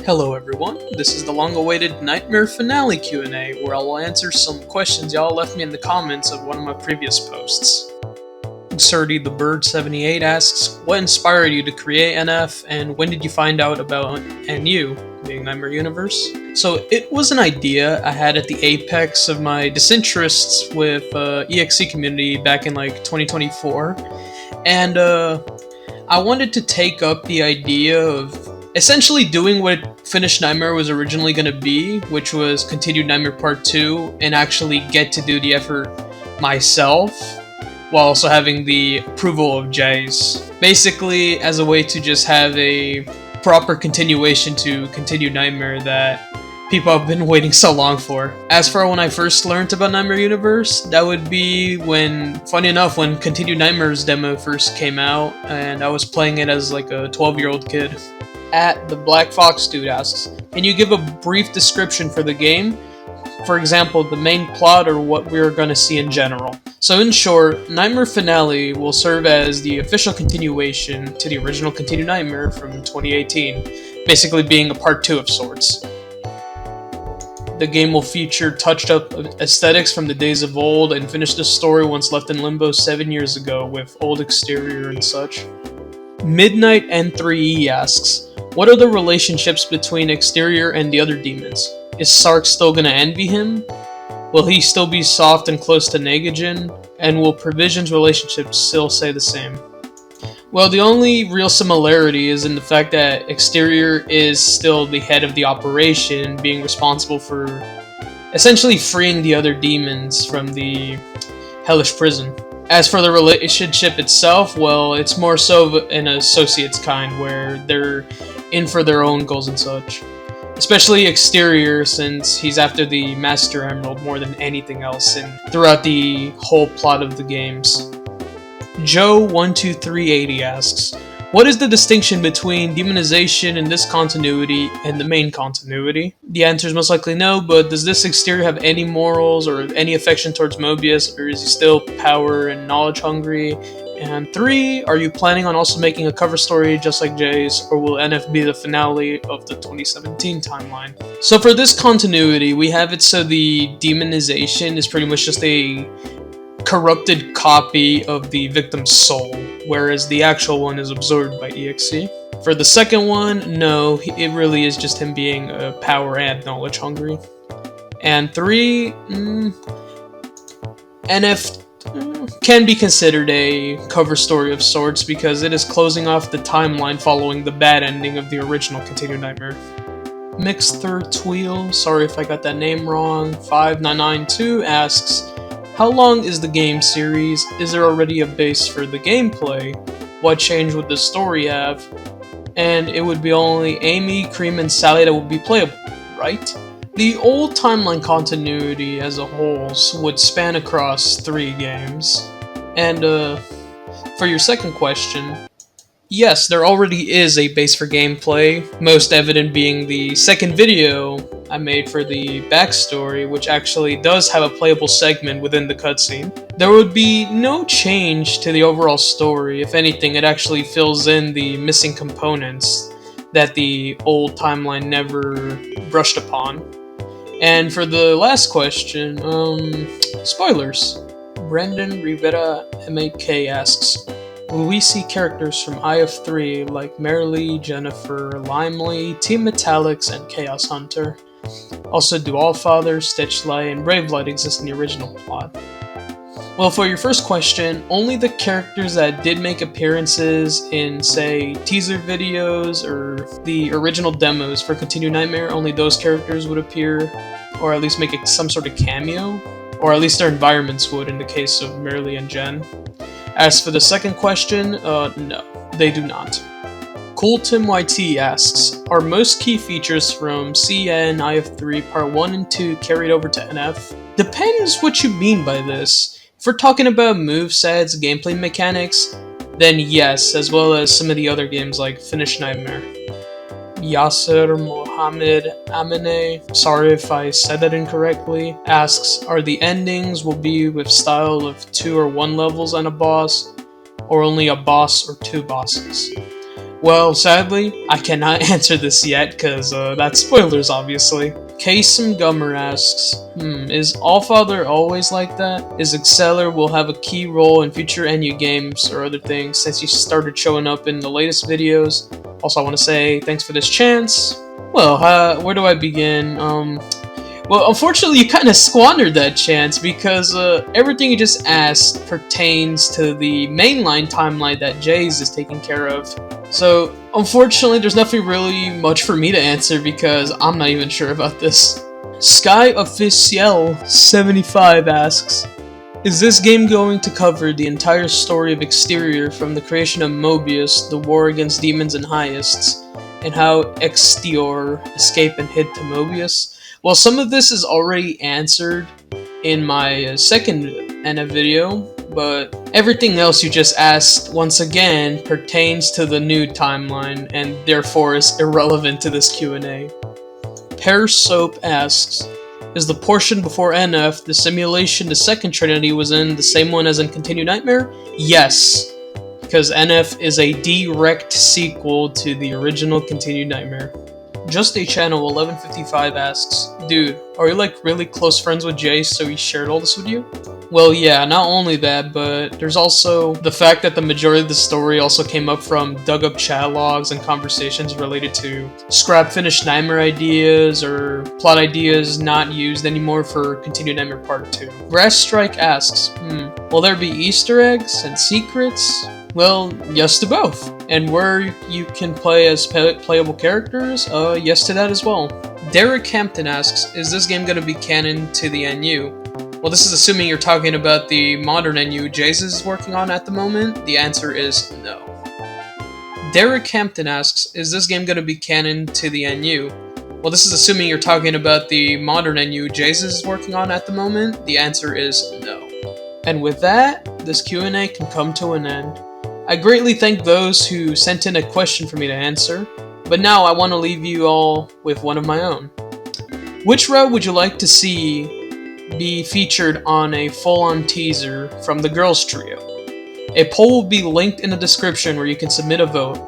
Hello everyone, this is the long-awaited Nightmare Finale Q&A, where I'll answer some questions y'all left me in the comments of one of my previous posts. Surdy the Bird 78 asks, what inspired you to create NF, and when did you find out about NU, being Nightmare Universe? So it was an idea I had at the apex of my disinterests with EXE community back in like 2024, and I wanted to take up the idea of essentially doing what Finished Nightmare was originally going to be, which was Continued Nightmare Part 2, and actually get to do the effort myself, while also having the approval of Jaiz. Basically, as a way to just have a proper continuation to Continued Nightmare that people have been waiting so long for. As for when I first learned about Nightmare Universe, that would be when, funny enough, when Continued Nightmare's demo first came out, and I was playing it as like a 12-year-old kid. At the Black Fox Dude asks, can you give a brief description for the game? For example, the main plot or what we're gonna see in general. So in short, Nightmare Finale will serve as the official continuation to the original Continued Nightmare from 2018, basically being a part 2 of sorts. The game will feature touched up aesthetics from the days of old and finish the story once left in limbo 7 years ago with old exterior and such. Midnight N3E asks, what are the relationships between Exterior and the other demons? Is Sark still gonna envy him? Will he still be soft and close to Negajin? And will Provision's relationship still stay the same? Well, the only real similarity is in the fact that Exterior is still the head of the operation, being responsible for essentially freeing the other demons from the hellish prison. As for the relationship itself, well, it's more so an associates kind, where they're in for their own goals and such. Especially Exterior, since he's after the Master Emerald more than anything else and throughout the whole plot of the games. Joe12380 asks, what is the distinction between demonization in this continuity and the main continuity? The answer is most likely no, but does this Exterior have any morals or any affection towards Mobius, or is he still power and knowledge hungry? And 3, are you planning on also making a cover story just like Jaiz, or will NF be the finale of the 2017 timeline? So for this continuity, we have it so the demonization is pretty much just a corrupted copy of the victim's soul, whereas the actual one is absorbed by EXE. For the second one, no, it really is just him being power and knowledge hungry. And 3, NF can be considered a cover story of sorts because it is closing off the timeline following the bad ending of the original Continued Nightmare. Mixed Third Tweel, sorry if I got that name wrong, 5992 asks, how long is the game series? Is there already a base for the gameplay? What change would the story have? And it would be only Amy, Cream, and Sally that would be playable, right? The old timeline continuity as a whole would span across 3 games. And for your second question, yes, there already is a base for gameplay, most evident being the second video I made for the backstory, which actually does have a playable segment within the cutscene. There would be no change to the overall story. If anything, it actually fills in the missing components that the old timeline never brushed upon. And for the last question, spoilers. Brendan Rivera MAK asks, will we see characters from IF3 like Merrily, Jennifer, Limely, Team Metallics, and Chaos Hunter? Also, do Allfather, Stitchlight, and Bravelight exist in the original plot? Well, for your first question, only the characters that did make appearances in, say, teaser videos or the original demos for Continued Nightmare, only those characters would appear, or at least make some sort of cameo, or at least their environments would in the case of Merrily and Jen. As for the second question, no, they do not. Cool Tim YT asks, are most key features from CN IF3 Part 1 and 2 carried over to NF? Depends what you mean by this. If we're talking about movesets, gameplay mechanics, then yes, as well as some of the other games like Finished Nightmare. Yasser Mohammed Amine, sorry if I said that incorrectly, asks, are the endings will be with style of 2 or 1 levels and a boss, or only a boss or 2 bosses? Well, sadly, I cannot answer this yet, because that's spoilers, obviously. Kasem Gummer asks, is Allfather always like that? Is Exceller will have a key role in future NU games or other things since he started showing up in the latest videos? Also, I want to say thanks for this chance. Well, where do I begin? Well, unfortunately, you kind of squandered that chance because everything you just asked pertains to the mainline timeline that Jaiz is taking care of. So, unfortunately, there's nothing really much for me to answer because I'm not even sure about this. SkyOfficiel75 asks, is this game going to cover the entire story of Exterior from the creation of Mobius, the war against demons and heists, and how Exterior escaped and hid to Mobius? Well, some of this is already answered in my second NF video, but everything else you just asked, once again, pertains to the new timeline, and therefore is irrelevant to this Q&A. Pear Soap asks, is the portion before NF, the simulation the second Trinity was in, the same one as in Continued Nightmare? Yes, because NF is a direct sequel to the original Continued Nightmare. Just a Channel 1155 asks, dude, are you like really close friends with Jay so he shared all this with you? Well, yeah, not only that, but there's also the fact that the majority of the story also came up from dug up chat logs and conversations related to scrap finished Nightmare ideas or plot ideas not used anymore for Continued Nightmare Part 2. Grass Strike asks, will there be Easter eggs and secrets? Well, yes to both. And where you can play as playable characters, yes to that as well. Derek Hampton asks, is this game going to be canon to the NU? Well, this is assuming you're talking about the modern NU Jaiz is working on at the moment. The answer is no. Derek Hampton asks, is this game going to be canon to the NU? Well, this is assuming you're talking about the modern NU Jaiz is working on at the moment. The answer is no. And with that, this Q&A can come to an end. I greatly thank those who sent in a question for me to answer, but now I want to leave you all with one of my own. Which route would you like to see be featured on a full-on teaser from the Girls Trio? A poll will be linked in the description where you can submit a vote.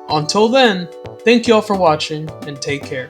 Until then, thank you all for watching, and take care.